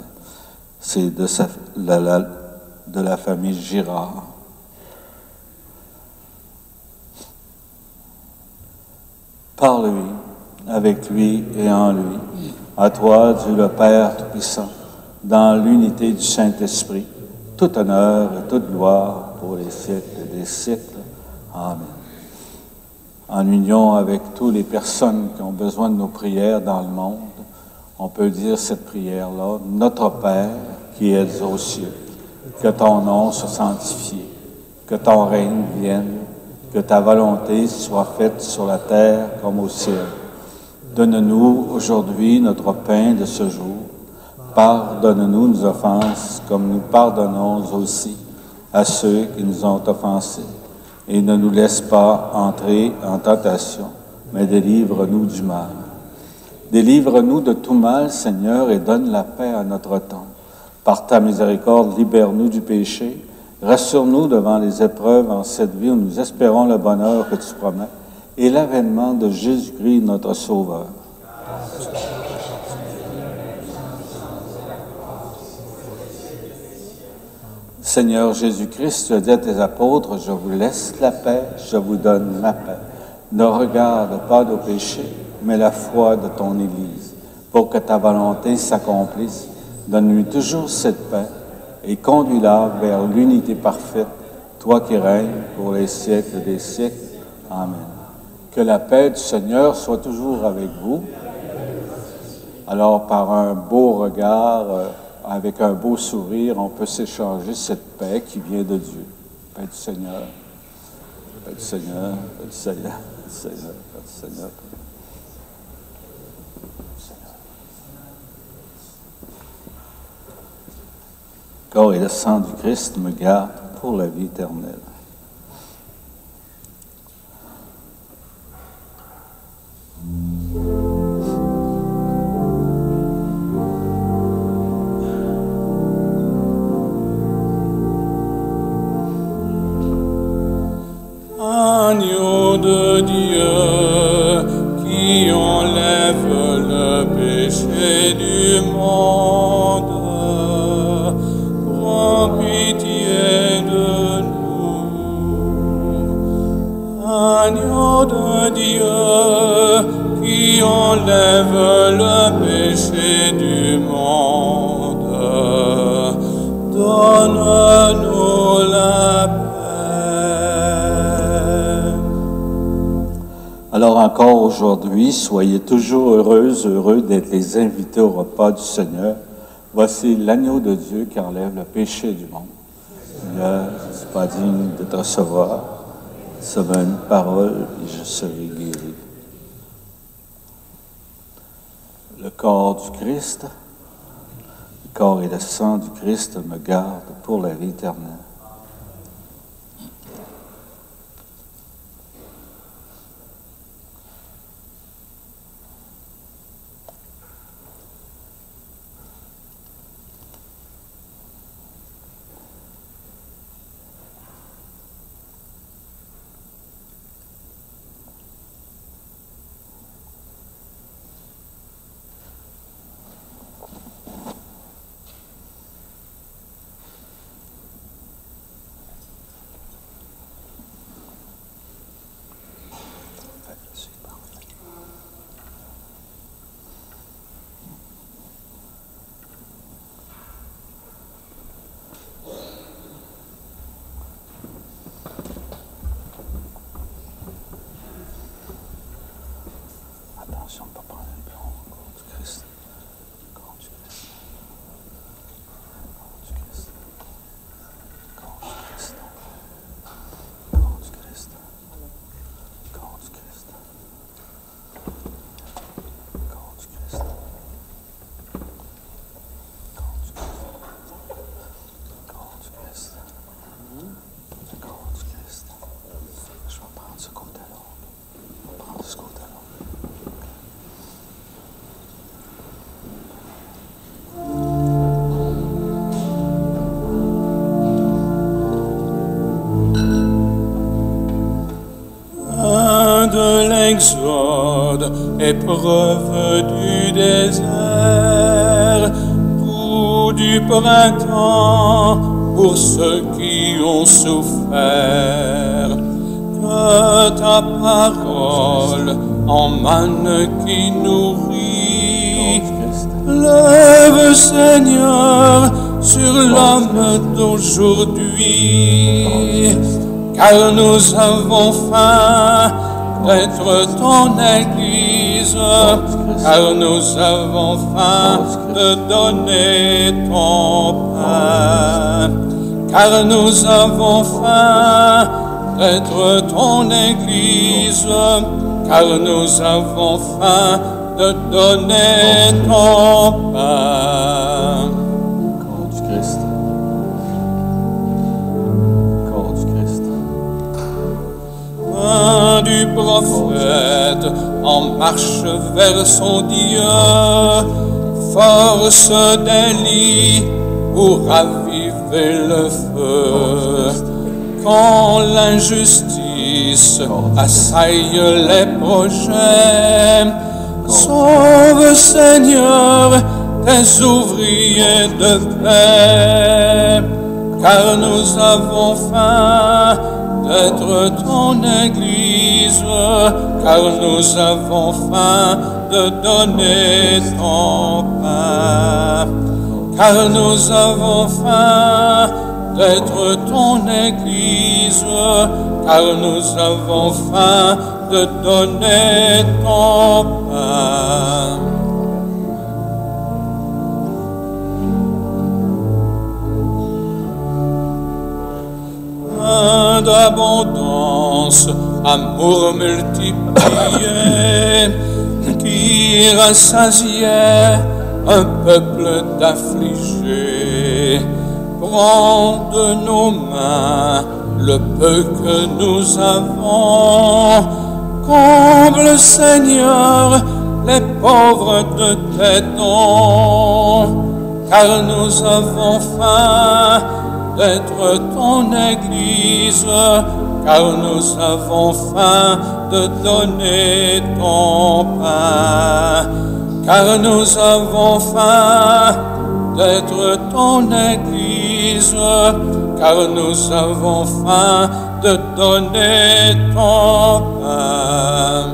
C'est de la famille Girard. Par lui, avec lui et en lui, à toi, Dieu le Père Tout-Puissant, dans l'unité du Saint-Esprit, tout honneur et toute gloire pour les siècles des siècles. Amen. En union avec toutes les personnes qui ont besoin de nos prières dans le monde, on peut dire cette prière-là. Notre Père qui es aux cieux, que ton nom soit sanctifié, que ton règne vienne, que ta volonté soit faite sur la terre comme au ciel. Donne-nous aujourd'hui notre pain de ce jour. Pardonne-nous nos offenses comme nous pardonnons aussi à ceux qui nous ont offensés. Et ne nous laisse pas entrer en tentation, mais délivre-nous du mal. Délivre-nous de tout mal, Seigneur, et donne la paix à notre temps. Par ta miséricorde, libère-nous du péché. Rassure-nous devant les épreuves en cette vie où nous espérons le bonheur que tu promets et l'avènement de Jésus-Christ, notre Sauveur. Seigneur Jésus-Christ, tu as dit à tes apôtres, je vous laisse la paix, je vous donne ma paix. Ne regarde pas nos péchés, mais la foi de ton Église. Pour que ta volonté s'accomplisse, donne-lui toujours cette paix et conduis-la vers l'unité parfaite, toi qui règnes pour les siècles des siècles. Amen. Que la paix du Seigneur soit toujours avec vous. Alors, par un beau regard, avec un beau sourire, on peut s'échanger cette paix qui vient de Dieu. Paix du Seigneur, paix du Seigneur, paix du Seigneur, paix du Seigneur, paix du Seigneur. Le corps et le sang du Christ me gardent pour la vie éternelle. Agneau de Dieu qui enlève le péché du monde, prends pitié de nous. Agneau de Dieu qui enlève le péché du monde, donne-nous la paix. Alors encore aujourd'hui, soyez toujours heureux d'être les invités au repas du Seigneur. Voici l'agneau de Dieu qui enlève le péché du monde. Seigneur, je ne suis pas digne de te recevoir. Seulement une parole et je serai guéri. Le corps du Christ, le corps et le sang du Christ me gardent pour la vie éternelle. Attention de ne pas prendre un pion au corps du Christ. Corps du Christ. Corps du Christ. Corps du Christ. Corps du Christ. Corps du Christ. Corps du Christ. Corps du Christ. Corps du Christ. Je vais prendre ce côté-là. Je vais prendre ce côté-là. De l'exode, épreuve du désert, ou du printemps pour ceux qui ont souffert. Que ta parole en manne qui nourrit, lève Seigneur sur l'homme d'aujourd'hui. car nous avons faim d'être ton Église, car nous avons faim de donner ton pain, car nous avons faim d'être ton Église, car nous avons faim de donner ton pain. Corps du Christ. Corps du Christ. Pain du prophète en marche vers son Dieu, force d'Élie pour raviver le feu. Quand l'injustice assaille les projets, sauve Seigneur tes ouvriers de paix, car nous avons faim d'être ton Église, car nous avons faim de donner ton pain, car nous avons faim d'être ton Église, car nous avons faim de donner ton pain. Pain d'abondance, amour multiplié, qui rassasiait un peuple d'affligés. Prends de nos mains le peu que nous avons, comble Seigneur les pauvres de tes dons, car nous avons faim d'être ton Église, car nous avons faim de donner ton pain, car nous avons faim d'être ton Église, car nous avons faim de donner ton pain.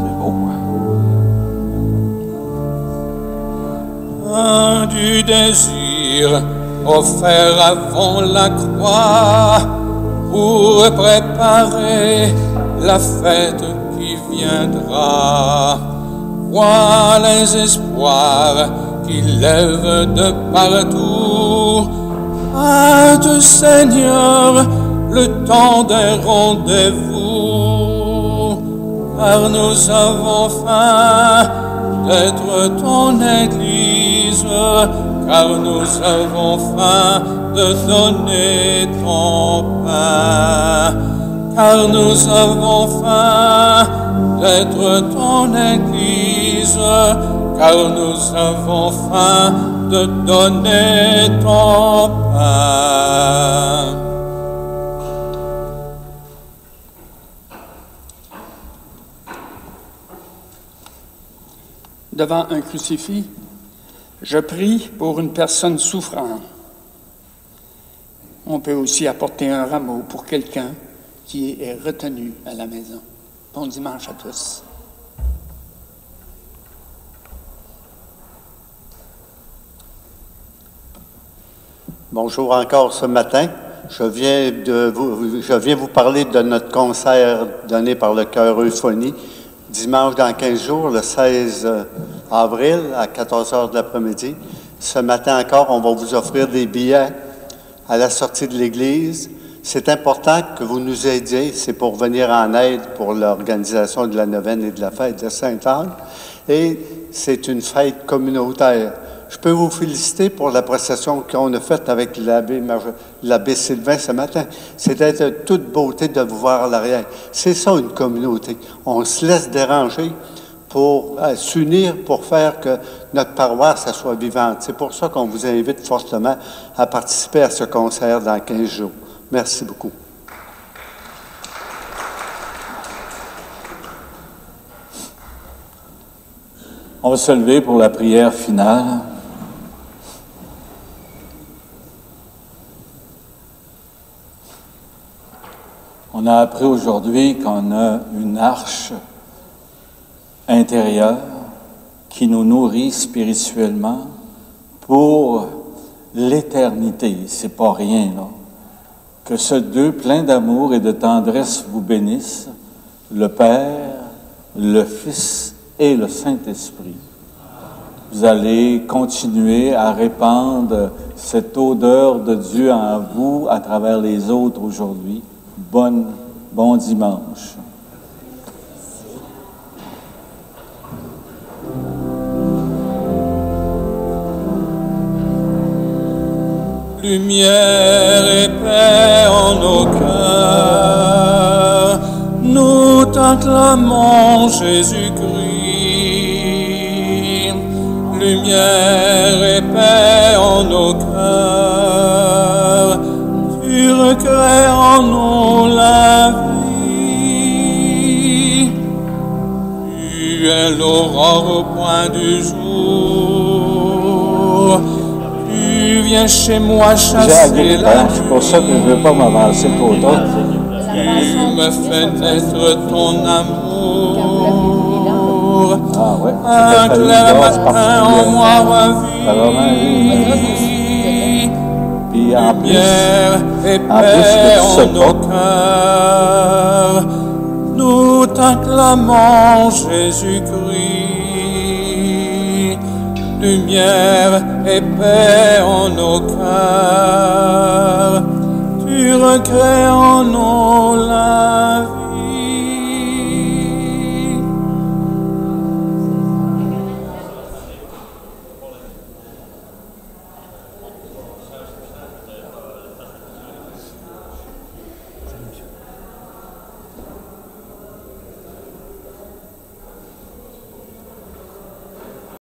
C'est beau. Pain du désir offert avant la croix pour préparer la fête qui viendra. Vois les espoirs qui lèvent de partout. Hâte, Seigneur, le temps des rendez-vous, car nous avons faim d'être ton Église, car nous avons faim de donner ton pain, car nous avons faim d'être ton Église, car nous avons faim de donner ton pain. Devant un crucifix, je prie pour une personne souffrante. On peut aussi apporter un rameau pour quelqu'un qui est retenu à la maison. Bon dimanche à tous. Bonjour encore ce matin. Je viens vous parler de notre concert donné par le chœur Euphonie, dimanche dans 15 jours, le 16 avril à 14 h de l'après-midi. Ce matin encore, on va vous offrir des billets à la sortie de l'église. C'est important que vous nous aidiez. C'est pour venir en aide pour l'organisation de la neuvaine et de la fête de Sainte-Anne. Et c'est une fête communautaire. Je peux vous féliciter pour la procession qu'on a faite avec l'abbé Sylvain ce matin. C'était de toute beauté de vous voir à l'arrière. C'est ça une communauté. On se laisse déranger pour s'unir pour faire que notre paroisse ça soit vivante. C'est pour ça qu'on vous invite fortement à participer à ce concert dans 15 jours. Merci beaucoup. On va se lever pour la prière finale. On a appris aujourd'hui qu'on a une arche intérieure qui nous nourrit spirituellement pour l'éternité. C'est pas rien, là. Que ce Dieu plein d'amour et de tendresse vous bénisse, le Père, le Fils et le Saint-Esprit. Vous allez continuer à répandre cette odeur de Dieu en vous à travers les autres aujourd'hui. Bon dimanche. Lumière et paix en nos cœurs, nous t'acclamons Jésus-Christ. Lumière et paix en nos cœurs, tu recrées en nous la vie. Tu es l'aurore au point du jour. Tu viens chez moi chasser la nuit. C'est pour ça que je ne veux pas m'avancer trop tôt. Tu me fais naître ton amour. Ah ouais. Un clair matin en moi revit. Puis en plus, Lumière et que paix tu en sais nos pas. cœurs. Nous t'acclamons Jésus-Christ. Lumière et paix en nos cœurs. Tu recrées